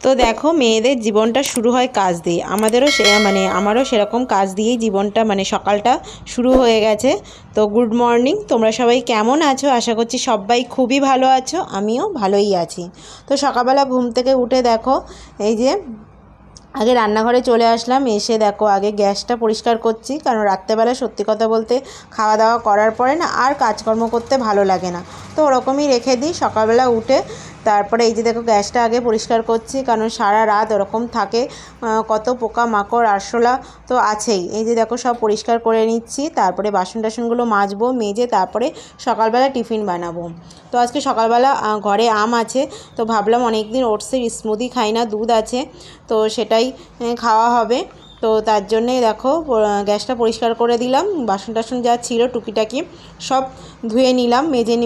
তো দেখো মেয়েদের জীবনটা শুরু হয় কাজ দিয়ে, আমাদেরও আমারও সেরকম কাজ দিয়েই জীবনটা সকালটা শুরু হয়ে গেছে। তো গুড মর্নিং, তোমরা সবাই কেমন আছো? আশা করছি সবাই খুবই ভালো আছো, আমিও ভালোই আছি। তো সকালবেলা ঘুম থেকে উঠে দেখো এই যে আগে রান্নাঘরে চলে আসলাম, এসে দেখো আগে গ্যাসটা পরিষ্কার করছি, কারণ রাত্রেবেলা সত্যি কথা বলতে খাওয়া দাওয়া করার পরে না আর কাজকর্ম করতে ভালো লাগে না, তো ওরকমই রেখে দিই। সকালবেলা উঠে তারপরে এই যে দেখো গ্যাসটা আগে পরিষ্কার করছি, কারণ সারা রাত ওরকম থাকে, কত পোকা মাকড় আরশোলা তো আছেই। এই যে দেখো সব পরিষ্কার করে নিচ্ছি, তারপরে বাসন টাসনগুলো মাজবো, মেজে তারপরে সকালবেলা টিফিন বানাবো। তো আজকে সকালবেলা ঘরে আম আছে, তো ভাবলাম অনেক দিন ওটসের স্মুদি খাই না, দুধ আছে তো সেটাই খাওয়া হবে। তো তার জন্যে দেখো গ্যাসটা পরিষ্কার করে দিলাম, বাসন টাসন যা ছিল টুকিটাকি সব ধুয়ে নিলাম,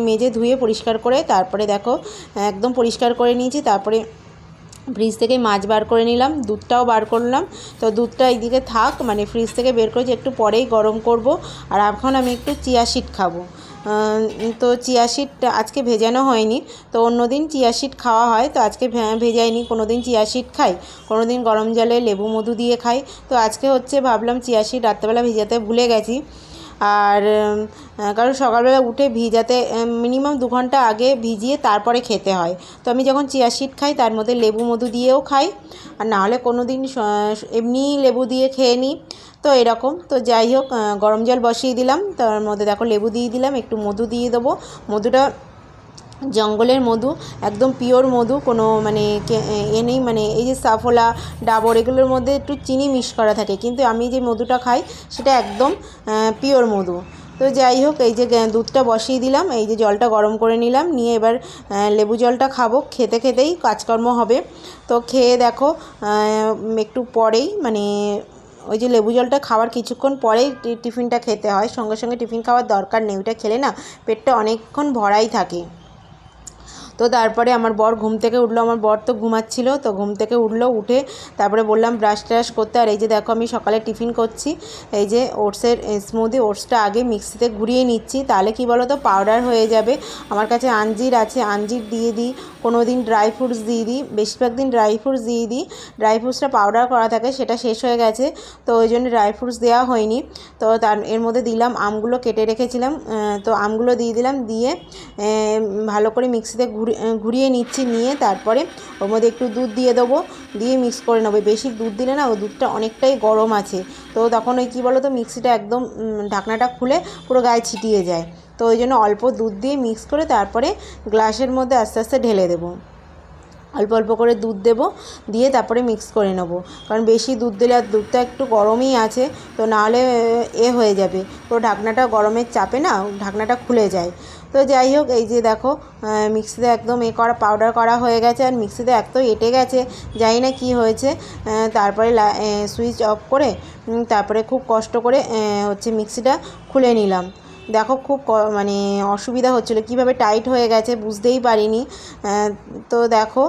মেজে ধুয়ে পরিষ্কার করে তারপরে দেখো একদম পরিষ্কার করে নিয়েছি। তারপরে ফ্রিজ থেকে মাছ বার করে নিলাম, দুধটাও বার করলাম। তো দুধটা এইদিকে থাক, ফ্রিজ থেকে বের করেছি, একটু পরেই গরম করব। আর এখন আমি একটু চিয়া সিড খাবো। তো চিয়া সিড আজকে ভেজানো হয়নি, তো অন্য দিন চিয়া সিড খাওয়া হয়, তো আজকে ভেজাইনি। কোনো দিন চিয়া সিড খাই, কোনো দিন গরম জলে লেবু মধু দিয়ে খাই। তো আজকে ভাবলাম চিয়া সিড রাত্রেবেলা ভেজাতে ভুলে গেছি। আর কারণ সকালবেলা উঠে ভিজাতে মিনিমাম 2 ঘন্টা আগে ভিজিয়ে তারপরে খেতে হয়। তো আমি যখন চিয়া সিড খাই তার মধ্যে লেবু মধু দিয়েও খাই, আর নাহলে কোনো দিন এমনি লেবু দিয়ে খেয়ে নিই। তো এরকম, তো যাই হোক গরম জল বসিয়ে দিলাম, তার মধ্যে দেখো লেবু দিয়ে দিলাম, একটু মধু দিয়ে দেবো। মধুটা জঙ্গলের মধু, একদম পিওর মধু, কোনো এ নেই, এই যে সাফোলা ডাবর এগুলোর মধ্যে একটু চিনি মিক্স করা থাকে, কিন্তু আমি যে মধুটা খাই সেটা একদম পিওর মধু। তো যাই হোক এই যে দুধটা বসিয়ে দিলাম, এই যে জলটা গরম করে নিলাম, নিয়ে এবার লেবু জলটা খাবো, খেতে খেতেই কাজকর্ম হবে। তো খেয়ে দেখো একটু পরেই ওই যে লেবু জলটা খাওয়ার কিছুক্ষণ পরেই টিফিনটা খেতে হয়, সঙ্গে সঙ্গে টিফিন খাওয়ার দরকার নেই, ওটা খেলে না পেটটা অনেকক্ষণ ভরাই থাকে। তো তারপরে আমার বর ঘুম থেকে উঠলো, আমার বর তো ঘুমাচ্ছিল, তো ঘুম থেকে উঠলো, উঠে তারপরে বললাম ব্রাশ ট্রাশ করতে। আর এই যে দেখো আমি সকালে টিফিন করছি, এই যে ওটসের স্মুদি, ওটসটা আগে মিক্সিতে ঘুরিয়ে নিচ্ছি, তাহলে কি বলো তো পাউডার হয়ে যাবে। আমার কাছে আঞ্জির আছে, আঞ্জির দিয়ে দিই, কোনো দিন ড্রাই ফ্রুটস দিয়ে দিই, বেশিরভাগ দিন ড্রাই ফ্রুটস দিয়ে দিই। ড্রাই ফ্রুটসটা পাউডার করা থাকে, সেটা শেষ হয়ে গেছে, তো ওই জন্য ড্রাই ফ্রুটস দেওয়া হয়নি। তো এর মধ্যে দিলাম আমগুলো কেটে রেখেছিলাম, তো আমগুলো দিয়ে দিলাম, দিয়ে ভালো করে মিক্সিতে ঘুরিয়ে নিচ্ছি, নিয়ে তারপরে ওর মধ্যে একটু দুধ দিয়ে দেবো, দিয়ে মিক্স করে নেবো। বেশি দুধ দিলে না ও দুধটা অনেকটাই গরম আছে, তো তখন ওই কী বলো তো মিক্সিটা একদম ঢাকনাটা খুলে পুরো গায়ে ছিটিয়ে যায়। তো ওই জন্য অল্প দুধ দিয়ে মিক্স করে তারপরে গ্লাসের মধ্যে আস্তে আস্তে ঢেলে দেবো, অল্প অল্প করে দুধ দেবো, দিয়ে তারপরে মিক্স করে নেবো। কারণ বেশি দুধ দিলে, আর দুধটা একটু গরমই আছে, তো নাহলে হয়ে যাবে, পুরো ঢাকনাটা গরমের চাপে না ঢাকনাটা খুলে যায়। তো যাই হোক এই যে দেখো মিক্সিতে একদম পাউডার করা হয়ে গেছে, আর মিক্সিতে এত এঁটে গেছে, জানি না কী হয়েছে। তারপরে সুইচ অফ করে তারপরে খুব কষ্ট করে মিক্সিটা খুলে নিলাম। দেখো খুব অসুবিধা হচ্ছিলো, কীভাবে টাইট হয়ে গেছে বুঝতেই পারিনি। তো দেখো,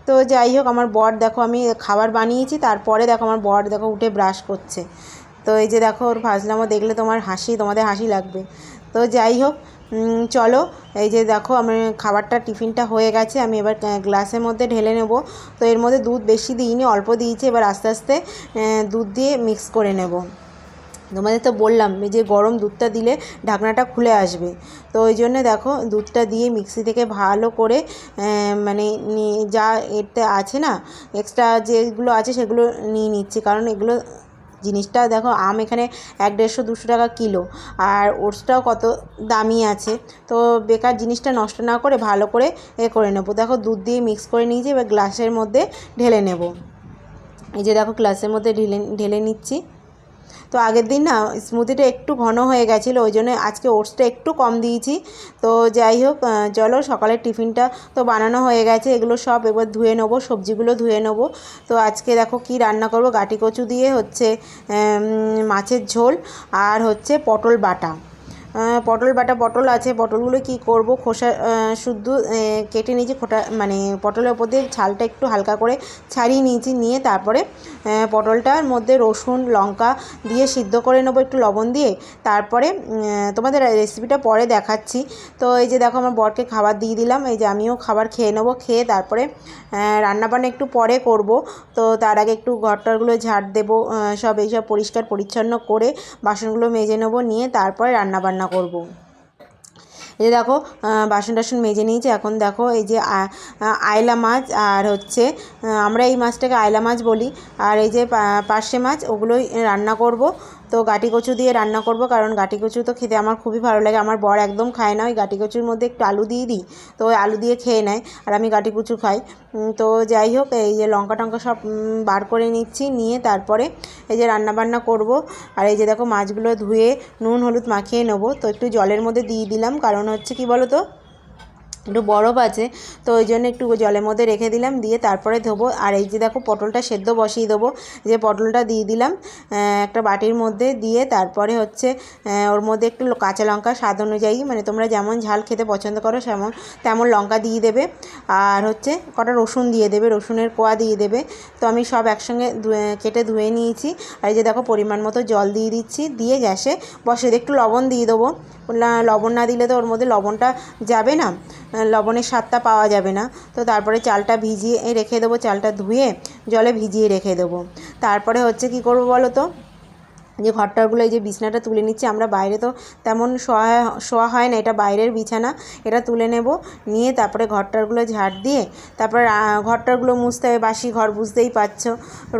তো যাই হোক আমার বর দেখো আমি খাবার বানিয়েছি, তারপরে দেখো আমার বর দেখো উঠে ব্রাশ করছে। তো এই যে দেখো ওর ফাজলামো দেখলে তোমাদের হাসি লাগবে। তো যাই হোক চলো, এই যে দেখো আমার খাবারটা টিফিনটা হয়ে গেছে, আমি এবার গ্লাসের মধ্যে ঢেলে নেব। তো এর মধ্যে দুধ বেশি দিইনি, অল্প দিয়েছি, এবার আস্তে আস্তে দুধ দিয়ে মিক্স করে নেব। তোমাদের তো বললাম যে গরম দুধটা দিলে ঢাকনাটা খুলে আসবে, তো ওই জন্য দেখো দুধটা দিয়ে মিক্সি থেকে ভালো করে যা এতে আছে না এক্সট্রা যেগুলো আছে সেগুলো নিয়ে নিচ্ছি, কারণ এগুলো জিনিসটা দেখো আম এখানে 150-200 টাকা কিলো, আর ওটসটাও কত দামি আছে, তো বেকার জিনিসটা নষ্ট না করে ভালো করে করে নেবো। দেখো দুধ দিয়ে মিক্স করে নিয়েছি, এবার গ্লাসের মধ্যে ঢেলে নেব। এই যে দেখো গ্লাসের মধ্যে ঢেলে নিচ্ছি। তো আগের দিন না স্মুদিটা একটু ঘন হয়ে গেছিলো, ওই জন্য আজকে ওটসটা একটু কম দিয়েছি। তো যাই হোক চলো সকালের টিফিনটা তো বানানো হয়ে গেছে, এগুলো সব এবার ধুয়ে নেবো, সবজিগুলো ধুয়ে নেবো। তো আজকে দেখো কি রান্না করব, গাটি কচু দিয়ে মাছের ঝোল, আর পটল বাটা। পটল বাটা পটল আছে, পটলগুলো কি করব, খোসা শুদ্ধ কেটে নিয়েছি, মানে পটলের ওপর দিয়ে ছালটা একটু হালকা করে ছাড়িয়ে নিয়েছি, নিয়ে তারপরে পটলটার মধ্যে রসুন লঙ্কা দিয়ে সিদ্ধ করে নেবো একটু লবণ দিয়ে। তারপরে তোমাদের রেসিপিটা পরে দেখাচ্ছি। তো এই যে দেখো আমার বরকে খাবার দিয়ে দিলাম, এই যে আমিও খাবার খেয়ে নেবো, খেয়ে তারপরে রান্নাবান্না একটু পরে করব। তো তার আগে একটু ঘরটারগুলো ঝাড় দেবো, সব এইসব পরিষ্কার পরিচ্ছন্ন করে বাসনগুলো মেজে নেবো, নিয়ে তারপরে রান্নাবান্না করব। এই যে দেখো বাসন টাসন মেজে নিয়েছি। এখন দেখো এই যে আয়লা মাছ আর হচ্ছে আমরা এই মাছটাকে আয়লা মাছ বলি, আর এই যে পার্শে মাছ, ওগুলোই রান্না করব। তো গাটি কচু দিয়ে রান্না করব, কারণ গাটি কচু তো খেতে আমার খুবই ভালো লাগে। আমার বর একদম খায় না, ওই গাটি কচুর মধ্যে একটু আলু দিয়ে দিই, তো ওই আলু দিয়ে খেয়ে নেয়, আর আমি গাটি কচু খাই। তো যাই হোক, এই যে লঙ্কা টঙ্কা সব বার করে নিচ্ছি, নিয়ে তারপরে এই যে রান্নাবান্না করব। আর এই যে দেখো মাছগুলো ধুয়ে নুন হলুদ মাখিয়ে নেবো, তো একটু জলের মধ্যে দিয়ে দিলাম, কারণ হচ্ছে কি বলো তো, একটু বরফ আছে, তো ওই জন্য একটু জলের মধ্যে রেখে দিলাম, দিয়ে তারপরে ধোবো। আর এই যে দেখো পটলটা সেদ্ধ বসিয়ে দেবো, যে পটলটা দিয়ে দিলাম একটা বাটির মধ্যে, দিয়ে তারপরে হচ্ছে ওর মধ্যে একটু কাঁচা লঙ্কা স্বাদ অনুযায়ী, মানে তোমরা যেমন ঝাল খেতে পছন্দ করো তেমন লঙ্কা দিয়ে দেবে, আর হচ্ছে কটা রসুন দিয়ে দেবে, রসুনের কোয়া দিয়ে দেবে। তো আমি সব একসঙ্গে কেটে ধুয়ে নিয়েছি। আর এই যে দেখো পরিমাণ মতো জল দিয়ে দিচ্ছি, দিয়ে গ্যাসে বসে একটু লবণ দিয়ে দেবো। লবণ না দিলে তো ওর মধ্যে লবণটা যাবে না, লবণের স্বাদটা পাওয়া যাবে না। তো তারপরে চালটা ভিজিয়ে রেখে দেবো, চালটা ধুয়ে জলে ভিজিয়ে রেখে দেবো। তারপরে হচ্ছে কি করব বলো তো, যে ঘরটারগুলো, এই যে বিছানাটা তুলে নিচ্ছি, আমরা বাইরে তো তেমন শোয়া হয় না, এটা বাইরের বিছানা, এটা তুলে নেব, নিয়ে তারপরে ঘরটারগুলো ঝাড় দিয়ে তারপরে ঘরটারগুলো মুছতে হবে। বাসি ঘর বুঝতেই পারছো,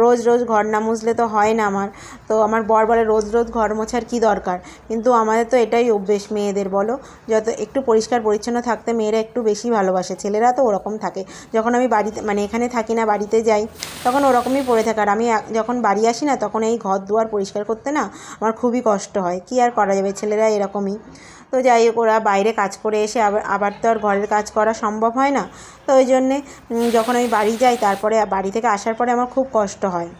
রোজ রোজ ঘর না মুছলে তো হয় না আমার। তো আমার বর বলে রোজ রোজ ঘর মোছার কী দরকার, কিন্তু আমাদের তো এটাই অভ্যেস মেয়েদের, বলো, যত একটু পরিষ্কার পরিচ্ছন্ন থাকতে মেয়েরা একটু বেশি ভালোবাসে, ছেলেরা তো ওরকম থাকে। যখন আমি বাড়িতে, মানে এখানে থাকি না, বাড়িতে যাই, তখন ওরকমই পড়ে থাকে। আর আমি যখন বাড়ি আসি না, তখন এই ঘর দুয়ার পরিষ্কার করতে না আমার খুবই কষ্ট হয়। কি আর করা যাবে, ছেলেরা এরকমই। তো যাই হোক, ওরা বাইরে কাজ করে এসে আবার তো আর ঘরের কাজ করা সম্ভব হয় না। তো ওই জন্যে যখন আমি বাড়ি যাই, তারপরে বাড়ি থেকে আসার পরে আমার খুব কষ্ট হয়।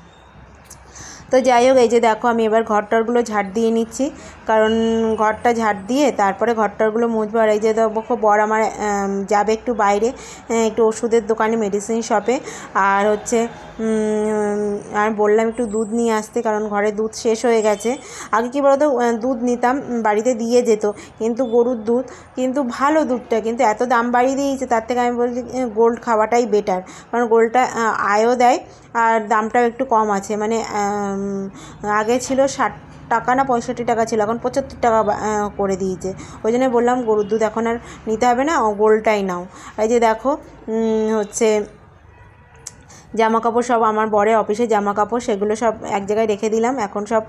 তো যাই হোক, এই যে দেখো আমি এবার ঘরটারগুলো ঝাড় দিয়ে নিচ্ছি, কারণ ঘরটা ঝাড় দিয়ে তারপরে ঘরটারগুলো মুছবো। আর এই যে দেখো বর আমার যাবে একটু বাইরে, একটু ওষুধের দোকানে, মেডিসিন শপে, আর হচ্ছে আর বললাম একটু দুধ নিয়ে আসতে, কারণ ঘরে দুধ শেষ হয়ে গেছে। আগে কি বলতো, দুধ নিতাম, বাড়িতে দিয়ে যেত, কিন্তু গরুর দুধ, কিন্তু ভালো দুধটা, কিন্তু এত দাম বাড়িয়ে দিয়েছে, তার থেকে আমি বলছি গোল্ড খাওয়াটাই বেটার, কারণ গোল্ডটা আয়ও দেয় আর দামটাও একটু কম আছে। মানে আগে ছিল 60 টাকা না 65 টাকা ছিল, এখন 75 টাকা করে দিয়েছে। ওই জন্য বললাম গরুর দুধ এখন আর নিতে হবে না, গোল্ডটাই নাও। এই যে দেখো হচ্ছে জামা কাপড় সব, আমার বরের অফিসের জামা কাপড়, সেগুলো সব এক জায়গায় রেখে দিলাম, এখন সব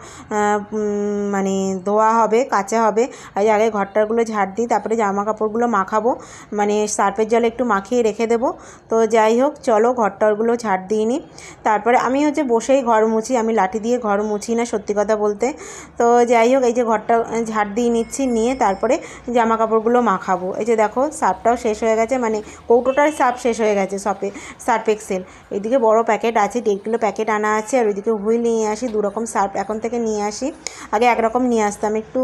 মানে ধোয়া হবে, কাচা হবে। আর আগে ঘরটারগুলো ঝাড় দিই, তারপরে জামা কাপড়গুলো মাখাবো, মানে সার্ফের জলে একটু মাখিয়ে রেখে দেবো। তো যাই হোক, চলো ঘরটারগুলো ঝাড় দিয়ে নিই। তারপরে আমি হচ্ছে বসেই ঘর মুছি, আমি লাঠি দিয়ে ঘর মুছি না, সত্যি কথা বলতে। তো যাই হোক, এই যে ঘরটা ঝাড় দিয়ে নিচ্ছি, নিয়ে তারপরে জামা কাপড়গুলো মাখাবো। এই যে দেখো সার্ফটাও শেষ হয়ে গেছে, মানে কৌটোটার সার্ফ শেষ হয়ে গেছে, সার্ফ এক্সেল। এদিকে বড় প্যাকেট আছে, 1.5 কিলো প্যাকেট আনা আছে, আর ওইদিকে হুইল নিয়ে আসি, 2 রকম সার্ফ এখন থেকে নিয়ে আসি। আগে 1 রকম নিয়ে আসতাম একটু,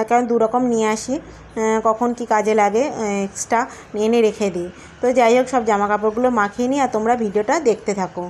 কারণ 2 রকম নিয়ে আসি, কখন কি কাজে লাগে এক্সট্রা এনে রেখে দিই। তো যাই হোক, সব জামা কাপড়গুলো মাখিয়ে নিই, আর তোমরা ভিডিওটা দেখতে থাকো।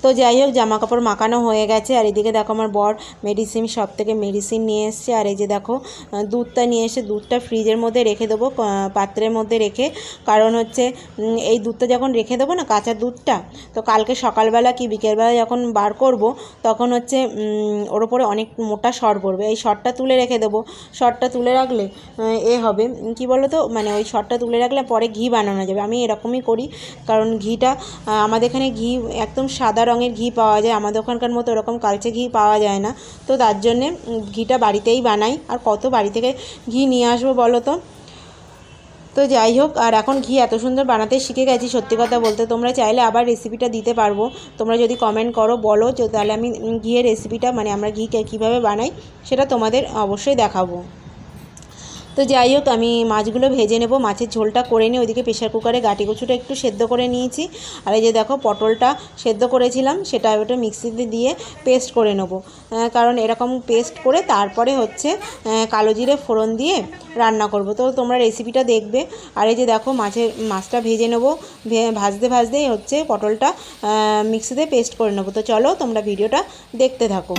তো যাই হোক, জামা কাপড় মাখানো হয়ে গেছে। আর এদিকে দেখো আমার বর মেডিসিন শপ থেকে মেডিসিন নিয়ে এসছে। আর এই যে দেখো দুধটা নিয়ে এসে, দুধটা ফ্রিজের মধ্যে রেখে দেবো, পাত্রের মধ্যে রেখে, কারণ হচ্ছে এই দুধটা যখন রেখে দেবো না, কাঁচা দুধটা, তো কালকে সকালবেলা কি বিকেলবেলা যখন বার করব, তখন হচ্ছে ওর ওপরে অনেক মোটা সর পড়বে, এই সরটা তুলে রেখে দেবো। সরটা তুলে রাখলে হবে কি বলো তো, মানে ওই সরটা তুলে রাখলে পরে ঘি বানানো যাবে। আমি এরকমই করি, কারণ ঘিটা আমাদের এখানে ঘি একদম সাদা রঙের ঘি পাওয়া যায়, আমাদের ওখানকার মতো ওরকম কালচে ঘি পাওয়া যায় না। তো তার জন্যে ঘিটা বাড়িতেই বানাই। আর কত বাড়ি থেকে ঘি নিয়ে আসবো বলো তো। তো যাই হোক, আর এখন ঘি এত সুন্দর বানাতে শিখে গেছি, সত্যি কথা বলতে। তোমরা চাইলে আবার রেসিপিটা দিতে পারবো, তোমরা যদি কমেন্ট করো বলো যে, তাহলে আমি ঘিয়ের রেসিপিটা মানে আমরা ঘি কীভাবে বানাই সেটা তোমাদের অবশ্যই দেখাবো। তো যাই হোক, আমি মাছগুলো ভেজে নেব, মাছের ঝোলটা করে নিই। ওইদিকে প্রেশার কুকারে গাটি কচুটা একটু সেদ্ধ করে নিয়েছি। আর এই যে দেখো পটলটা সেদ্ধ করেছিলাম, সেটা ওটা মিক্সিতে দিয়ে পেস্ট করে নেব, কারণ এরকম পেস্ট করে তারপরে হচ্ছে কালো জিরে ফোড়ন দিয়ে রান্না করব। তো তোমরা রেসিপিটা দেখবে। আর এই যে দেখো মাছটা ভেজে নেব, ভাজতে ভাজতেই হচ্ছে পটলটা মিক্সিতে পেস্ট করে নেব। তো চলো তোমরা ভিডিওটা দেখতে থাকো।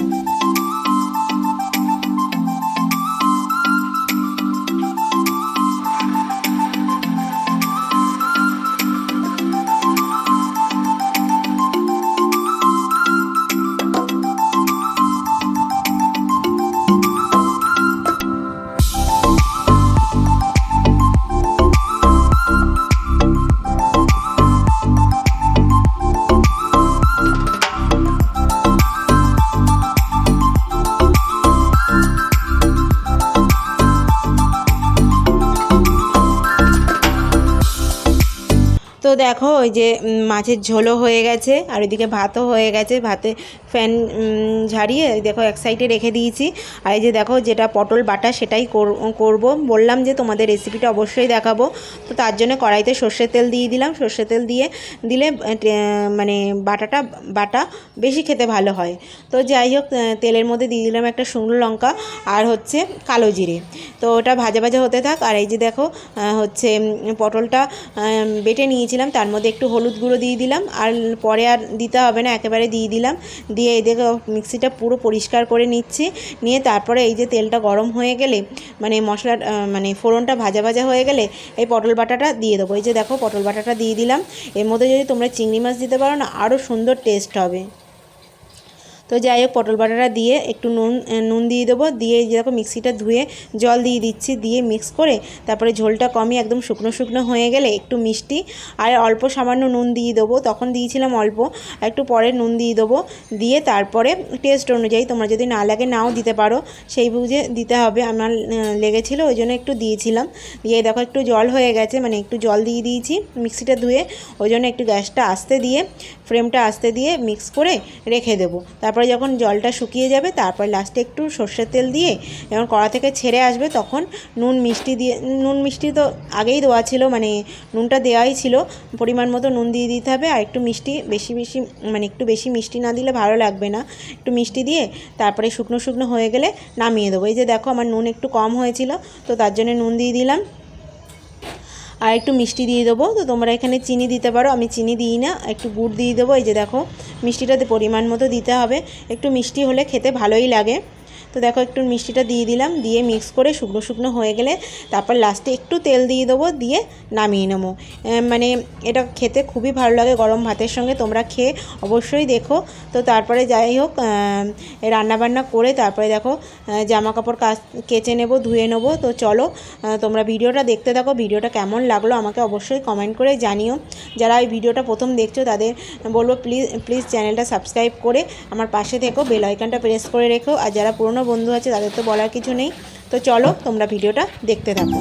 তো দেখো ওই যে মাছের ঝোলও হয়ে গেছে, আর ওইদিকে ভাতও হয়ে গেছে। ভাতে ফ্যান ঝাড়িয়ে দেখো এক সাইডে রেখে দিয়েছি। আর এই যে দেখো যেটা পটল বাটা সেটাই করব, বললাম যে তোমাদের রেসিপিটা অবশ্যই দেখাবো। তো তার জন্য কড়াইতে সর্ষের তেল দিয়ে দিলাম। সর্ষের তেল দিলে মানে বাটা বেশি খেতে ভালো হয়। তো যাই হোক, তেলের মধ্যে দিয়ে দিলাম একটা শুকনো লঙ্কা আর হচ্ছে কালো জিরে। তো ওটা ভাজা ভাজা হতে থাক। আর এই যে দেখো হচ্ছে পটলটা বেটে নিয়েছিলাম, তার মধ্যে একটু হলুদ গুঁড়ো দিয়ে দিলাম, আর পরে আর দিতে হবে না, একেবারে দিয়ে দিলাম। দিয়ে এই দেখো মিক্সিটা পুরো পরিষ্কার করে নিচ্ছি, নিয়ে তারপরে এই যে তেলটা গরম হয়ে গেলে মানে মশলা মানে ফোড়নটা ভাজা ভাজা হয়ে গেলে এই পটল বাটাটা দিয়ে দেবো। এই যে দেখো পটল বাটাটা দিয়ে দিলাম। এর মধ্যে যদি তোমরা চিংড়ি মাছ দিতে পারো না, আরও সুন্দর টেস্ট হবে। তো যাই হোক, পটল বাটাটা দিয়ে একটু নুন দিয়ে দেবো, দিয়ে দেখো মিক্সিটা ধুয়ে জল দিয়ে দিচ্ছি, দিয়ে মিক্স করে তারপরে ঝোলটা কমিয়ে একদম শুকনো শুকনো হয়ে গেলে একটু মিষ্টি আর অল্প সামান্য নুন দিয়ে দেবো। তখন দিয়েছিলাম অল্প, একটু পরে নুন দিয়ে দেবো। দিয়ে তারপরে টেস্ট অনুযায়ী তোমরা যদি না লাগে নাও দিতে পারো, সেই বুঝে দিতে হবে। আমার লেগেছিলো ওই জন্য একটু দিয়েছিলাম। দিয়ে দেখো একটু জল হয়ে গেছে, মানে একটু জল দিয়ে দিয়েছি মিক্সিটা ধুয়ে, ওই জন্য একটু গ্যাসটা আস্তে দিয়ে ফ্লেমটা আস্তে দিয়ে মিক্স করে রেখে দেবো। তারপরে যখন জলটা শুকিয়ে যাবে তারপর লাস্টে একটু সর্ষের তেল দিয়ে যখন কড়া থেকে ছেড়ে আসবে তখন নুন মিষ্টি তো আগেই দেওয়া ছিল, মানে নুনটা দেওয়াই ছিল, পরিমাণ মতো নুন দিয়ে দিতে হবে। আর একটু মিষ্টি বেশি মানে একটু বেশি মিষ্টি না দিলে ভালো লাগবে না, একটু মিষ্টি দিয়ে তারপরে শুকনো শুকনো হয়ে গেলে নামিয়ে দেবো। এই যে দেখো আমার নুন একটু কম হয়েছিল, তো তার জন্য নুন দিয়ে দিলাম। আর একটু মিষ্টি দিয়ে দেবো। তো তোমরা এখানে চিনি দিতে পারো, আমি চিনি দিই না, একটু গুড় দিয়ে দেবো। এই যে দেখো মিষ্টিটাতে পরিমাণ মতো দিতে হবে, একটু মিষ্টি হলে খেতে ভালোই লাগে। তো দেখো একটু মিষ্টিটা দিয়ে দিলাম, দিয়ে মিক্স করে শুকনো শুকনো হয়ে গেলে তারপর লাস্টে একটু তেল দিয়ে দেবো, দিয়ে নামিয়ে নেবো। মানে এটা খেতে খুবই ভালো লাগে গরম ভাতের সঙ্গে, তোমরা খেয়ে অবশ্যই দেখো। তো তারপরে যাই হোক রান্নাবান্না করে তারপরে দেখো জামা কাপড় কেচে নেবো, ধুয়ে নেবো। তো চলো তোমরা ভিডিওটা দেখতে থাকো, ভিডিওটা কেমন লাগলো আমাকে অবশ্যই কমেন্ট করে জানিও। যারা এই ভিডিওটা প্রথম দেখছো তাদের বলবো প্লিজ চ্যানেলটা সাবস্ক্রাইব করে আমার পাশে থেকো, বেল আইকনটা প্রেস করে রেখো। আর যারা পুরনো বন্ধু আছে তাদের তো বলার কিছু নেই। তো চলো তোমরা ভিডিওটা দেখতে থাকো।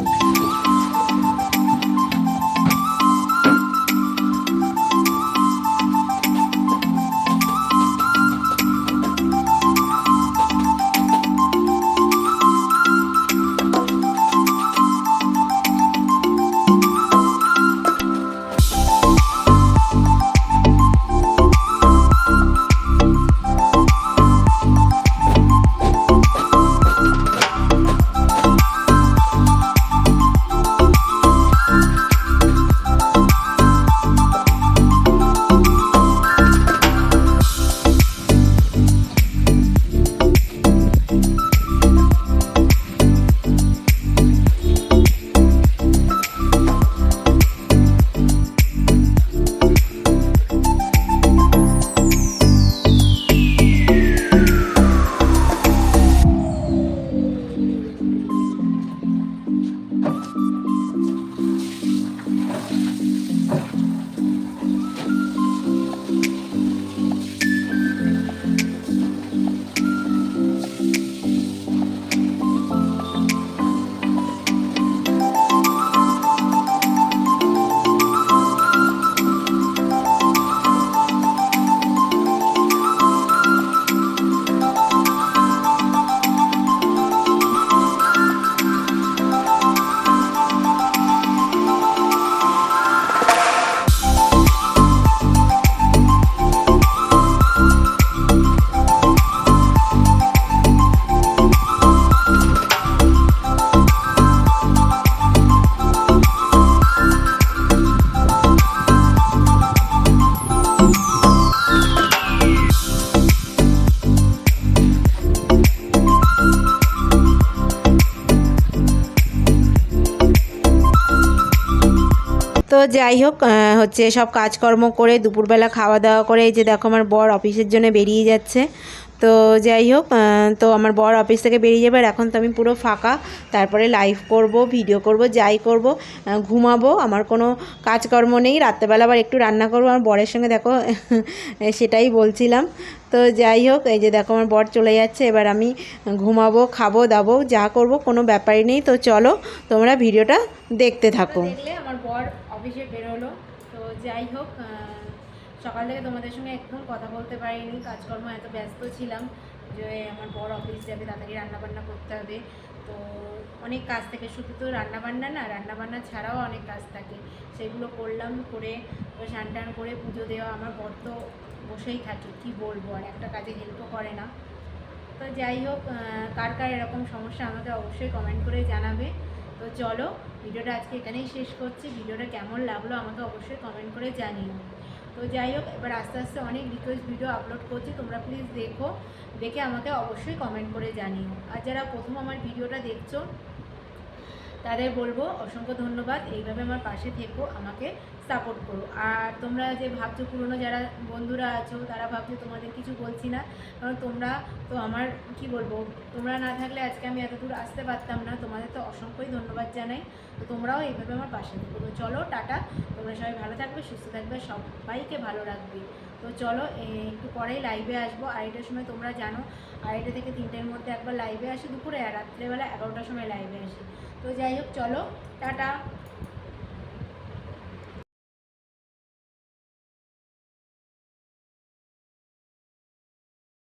যাই হোক হচ্ছে সব কাজকর্ম করে দুপুরবেলা খাওয়া দাওয়া করে এই যে দেখো আমার বর অফিসের জন্য বেরিয়ে যাচ্ছে। তো যাই হোক তো আমার বর অফিস থেকে বেরিয়ে যাবে আর এখন তো আমি পুরো ফাঁকা। তারপরে লাইভ করব, ভিডিও করব, যাই করব, ঘুমাবো, আমার কোনো কাজকর্ম নেই। রাত্রেবেলা আবার একটু রান্না করবো আমার বরের সঙ্গে, দেখো সেটাই বলছিলাম। তো যাই হোক এই যে দেখো আমার বর চলে যাচ্ছে, এবার আমি ঘুমাবো, খাবো দাবো, যা করব কোনো ব্যাপারই নেই। তো চলো তোমরা ভিডিওটা দেখতে থাকো। দেখলে আমার বর অফিসে বেরোলো। তো যাই হোক সকাল থেকে তোমাদের সঙ্গে একদম কথা বলতে পারিনি, কাজকর্ম এত ব্যস্ত ছিলাম যে আমার বর অফিস যাবে, তাড়াতাড়ি রান্নাবান্না করতে হবে। তো অনেক কাজ থাকে, শুধু তো রান্নাবান্না না, রান্নাবান্না ছাড়াও অনেক কাজ থাকে, সেগুলো করলাম। করে স্নান টান করে পুজো দেওয়া। আমার বর তো বসেই থাকে, কি বলবো, আর একটা কাজে হেল্পও করে না। তো যাই হোক কার কার এরকম সমস্যা আমাকে অবশ্যই কমেন্ট করে জানাবে। তো চলো ভিডিওটা আজকে এখানেই শেষ করছি। ভিডিওটা কেমন লাগলো আমাকে অবশ্যই কমেন্ট করে জানিও। তো যাই হোক এবার আস্তে আস্তে অনেক রিকোয়েস্ট ভিডিও আপলোড করছি, তোমরা প্লিজ দেখো, দেখে আমাকে অবশ্যই কমেন্ট করে জানিও। আর যারা প্রথম আমার ভিডিওটা দেখছো তাদের বলবো অসংখ্য ধন্যবাদ, এইভাবে আমার পাশে থেকো, আমাকে সাপোর্ট করো। আর তোমরা যে ভাবছো, পুরনো যারা বন্ধুরা আছো তারা ভাবছো তোমাদের কিছু বলছি না, কারণ তোমরা তো আমার কি বলবো, তোমরা না থাকলে আজকে আমি এত দূর আসতে পারতাম না। তোমাদের তো অসংখ্যই ধন্যবাদ জানাই। তো তোমরাও এইভাবে আমার পাশে থেকো। তো চলো টাটা, তোমরা সবাই ভালো থাকবে, সুস্থ থাকবে, সবাইকে ভালো রাখবে। তো চলো একটু পরেই লাইভে আসবো 2:30টার সময়। তোমরা জানো 2:30 থেকে 3টের মধ্যে একবার লাইভে আসি দুপুরে, আর রাত্রেবেলা 11টার সময় লাইভে আসি। তো যাই হোক চলো টাটা।